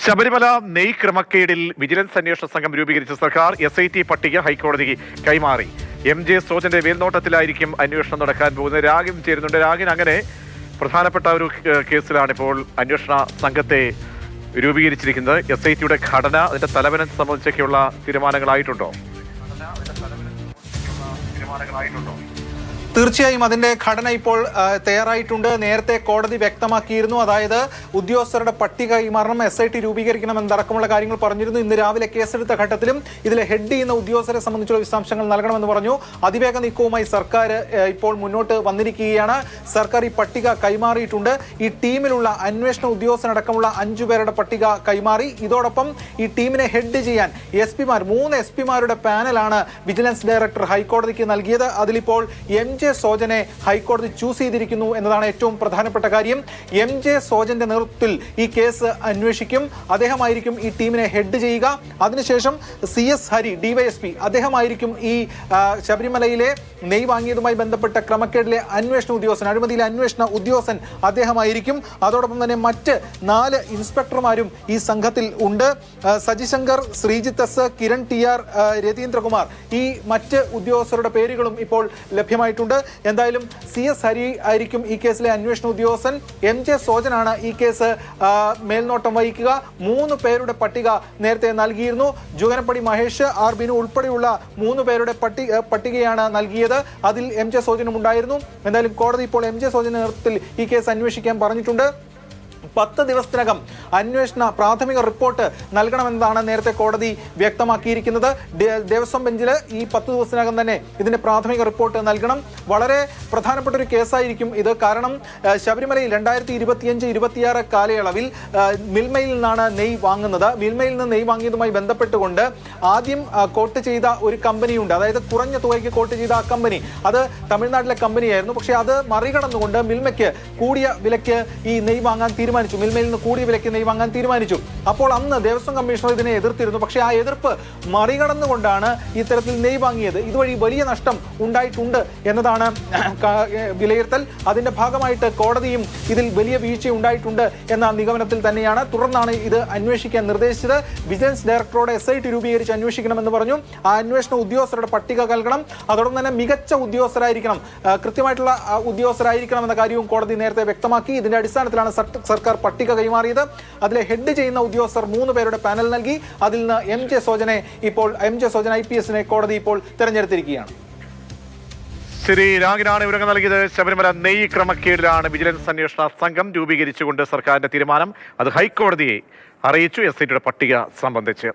ശബരിമല നെയ് ക്രമക്കേടിൽ വിജിലൻസ് അന്വേഷണ സംഘം രൂപീകരിച്ച സർക്കാർ SIT പട്ടിക ഹൈക്കോടതിക്ക് കൈമാറി. MJ സോജന്റെ മേൽനോട്ടത്തിലായിരിക്കും അന്വേഷണം നടക്കാൻ പോകുന്നത്. രാഗിൻ ചേരുന്നുണ്ട്. രാഗിൻ, അങ്ങനെ പ്രധാനപ്പെട്ട ഒരു കേസിലാണ് ഇപ്പോൾ അന്വേഷണ സംഘത്തെ രൂപീകരിച്ചിരിക്കുന്നത്. SITയുടെ ഘടന, അതിന്റെ തലവനെ സംബന്ധിച്ചൊക്കെയുള്ള തീരുമാനങ്ങളായിട്ടുണ്ടോ? തീർച്ചയായും അതിന്റെ ഘടന ഇപ്പോൾ തയ്യാറായിട്ടുണ്ട്. നേരത്തെ കോടതി വ്യക്തമാക്കിയിരുന്നു, അതായത് ഉദ്യോഗസ്ഥരുടെ പട്ടിക കൈമാറണം, SIT രൂപീകരിക്കണം എന്നടക്കമുള്ള കാര്യങ്ങൾ പറഞ്ഞിരുന്നു. ഇന്ന് രാവിലെ കേസെടുത്ത ഘട്ടത്തിലും ഇതിലെ ഹെഡ് ചെയ്യുന്ന ഉദ്യോഗസ്ഥരെ സംബന്ധിച്ചുള്ള വിശദാംശങ്ങൾ നൽകണമെന്ന് പറഞ്ഞു. അതിവേഗ നീക്കവുമായി സർക്കാർ ഇപ്പോൾ മുന്നോട്ട് വന്നിരിക്കുകയാണ്. സർക്കാർ ഈ പട്ടിക കൈമാറിയിട്ടുണ്ട്. ഈ ടീമിലുള്ള അന്വേഷണ ഉദ്യോഗസ്ഥനടക്കമുള്ള 5 പേരുടെ പട്ടിക കൈമാറി. ഇതോടൊപ്പം ഈ ടീമിനെ ഹെഡ് ചെയ്യാൻ മൂന്ന് എസ് പിമാരുടെ പാനലാണ് വിജിലൻസ് ഡയറക്ടർ ഹൈക്കോടതിക്ക് നൽകിയത്. അതിലിപ്പോൾ MJ സോജനെ ഹൈക്കോടതി ചൂസ് ചെയ്തിരിക്കുന്നു എന്നതാണ് ഏറ്റവും പ്രധാനപ്പെട്ട കാര്യം. MJ സോജന്റെ നേതൃത്വത്തിൽ ഈ കേസ് അന്വേഷിക്കും. അദ്ദേഹമായിരിക്കും ഈ ടീമിനെ ഹെഡ് ചെയ്യുക. അതിനുശേഷം CS ഹരി DYSP അദ്ദേഹമായിരിക്കും ഈ ശബരിമലയിലെ നെയ് വാങ്ങിയതുമായി ബന്ധപ്പെട്ട ക്രമക്കേടിലെ അന്വേഷണ ഉദ്യോഗസ്ഥൻ, അഴിമതിയിലെ അന്വേഷണ ഉദ്യോഗസ്ഥൻ അദ്ദേഹമായിരിക്കും. അതോടൊപ്പം തന്നെ മറ്റ് 4 ഇൻസ്പെക്ടർമാരും ഈ സംഘത്തിൽ ഉണ്ട്. സജിശങ്കർ, ശ്രീജിത്ത് S, കിരൺ TR, രതീന്ദ്രകുമാർ, ഈ മറ്റ് ഉദ്യോഗസ്ഥരുടെ പേരുകളും ഇപ്പോൾ ലഭ്യമായിട്ടുണ്ട്. എന്തായാലും CS ഹരി ആയിരിക്കും ഈ കേസിലെ അന്വേഷണ ഉദ്യോഗസ്ഥൻ. MJ സോജനാണ് ഈ കേസ് മേൽനോട്ടം വഹിക്കുക. 3 പേരുടെ പട്ടിക നേരത്തെ നൽകിയിരുന്നു. ജുഗനപ്പടി മഹേഷ്, R ബിനു ഉൾപ്പെടെയുള്ള 3 പേരുടെ പട്ടികയാണ് നൽകിയത്. അതിൽ MJ സോജനും ഉണ്ടായിരുന്നു. എന്തായാലും കോടതി ഇപ്പോൾ MJ സോജന്റെ നേതൃത്വത്തിൽ ഈ കേസ് അന്വേഷിക്കാൻ പറഞ്ഞിട്ടുണ്ട്. 10 ദിവസത്തിനകം അന്വേഷണ പ്രാഥമിക റിപ്പോർട്ട് നൽകണമെന്നതാണ് നേരത്തെ കോടതി വ്യക്തമാക്കിയിരിക്കുന്നത്. ദേവസ്വം ബെഞ്ചിൽ ഈ 10 ദിവസത്തിനകം തന്നെ ഇതിന്റെ പ്രാഥമിക റിപ്പോർട്ട് നൽകണം. വളരെ പ്രധാനപ്പെട്ട ഒരു കേസായിരിക്കും ഇത്. കാരണം ശബരിമലയിൽ 2025-26 കാലയളവിൽ മിൽമയിൽ നിന്നാണ് നെയ് വാങ്ങുന്നത്. മിൽമയിൽ നിന്ന് നെയ് വാങ്ങിയതുമായി ബന്ധപ്പെട്ടുകൊണ്ട് ആദ്യം കോട്ട് ചെയ്ത ഒരു കമ്പനിയുണ്ട്, അതായത് കുറഞ്ഞ തുകയ്ക്ക് കോട്ട് ചെയ്ത ആ കമ്പനി, അത് തമിഴ്നാട്ടിലെ കമ്പനിയായിരുന്നു. പക്ഷേ അത് മറികടന്നുകൊണ്ട് മിൽമയ്ക്ക് കൂടിയ വിലയ്ക്ക് ഈ നെയ് വാങ്ങാൻ തീരുമാനിച്ചു. മിൽമയിൽ നിന്ന് കൂടിയ വിലയ്ക്ക് നെയ് വാങ്ങാൻ തീരുമാനിച്ചു. അപ്പോൾ അന്ന് ദേവസ്വം കമ്മീഷണർ ഇതിനെ എതിർത്തിരുന്നു. പക്ഷേ ആ എതിർപ്പ് മറികടന്നുകൊണ്ടാണ് ഇത്തരത്തിൽ നെയ് വാങ്ങിയത്. ഇതുവഴി വലിയ നഷ്ടം ഉണ്ടായിട്ടുണ്ട് എന്നതാണ് വിലയിരുത്തൽ. അതിന്റെ ഭാഗമായിട്ട് കോടതിയും ഇതിൽ വലിയ വീഴ്ച ഉണ്ടായിട്ടുണ്ട് എന്ന നിഗമനത്തിൽ തന്നെയാണ്. തുടർന്നാണ് ഇത് അന്വേഷിക്കാൻ നിർദ്ദേശിച്ചത്. വിജിലൻസ് ഡയറക്ടറോട് SIT രൂപീകരിച്ച് അന്വേഷിക്കണമെന്ന് പറഞ്ഞു. ആ അന്വേഷണ ഉദ്യോഗസ്ഥരുടെ പട്ടിക നൽകണം. അതോടൊപ്പം തന്നെ മികച്ച ഉദ്യോഗസ്ഥരായിരിക്കണം, കൃത്യമായിട്ടുള്ള ഉദ്യോഗസ്ഥരായിരിക്കണം എന്ന കാര്യവും കോടതി നേരത്തെ വ്യക്തമാക്കി. ഇതിന്റെ അടിസ്ഥാനത്തിലാണ് സർക്കാർ പട്ടിക കൈമാറിയത്. അതിലെ ഹെഡ് ചെയ്യുന്ന ഉദ്യോഗസ്ഥർ 3 പേരുടെ പാനൽ നൽകി. അതിൽ നിന്ന് MJ സോജൻ IPS കോടതി ഇപ്പോൾ തെരഞ്ഞെടുത്തിരിക്കുകയാണ്. ശരി, രാഗിനാണ് വിവരങ്ങൾ നൽകിയത്. ശബരിമല നെയ് ക്രമക്കേടിലാണ് വിജിലൻസ് അന്വേഷണ സംഘം രൂപീകരിച്ചുകൊണ്ട് സർക്കാരിന്റെ തീരുമാനം. അത് ഹൈക്കോടതിയെ അറിയിച്ചു SITയുടെ പട്ടിക സംബന്ധിച്ച്.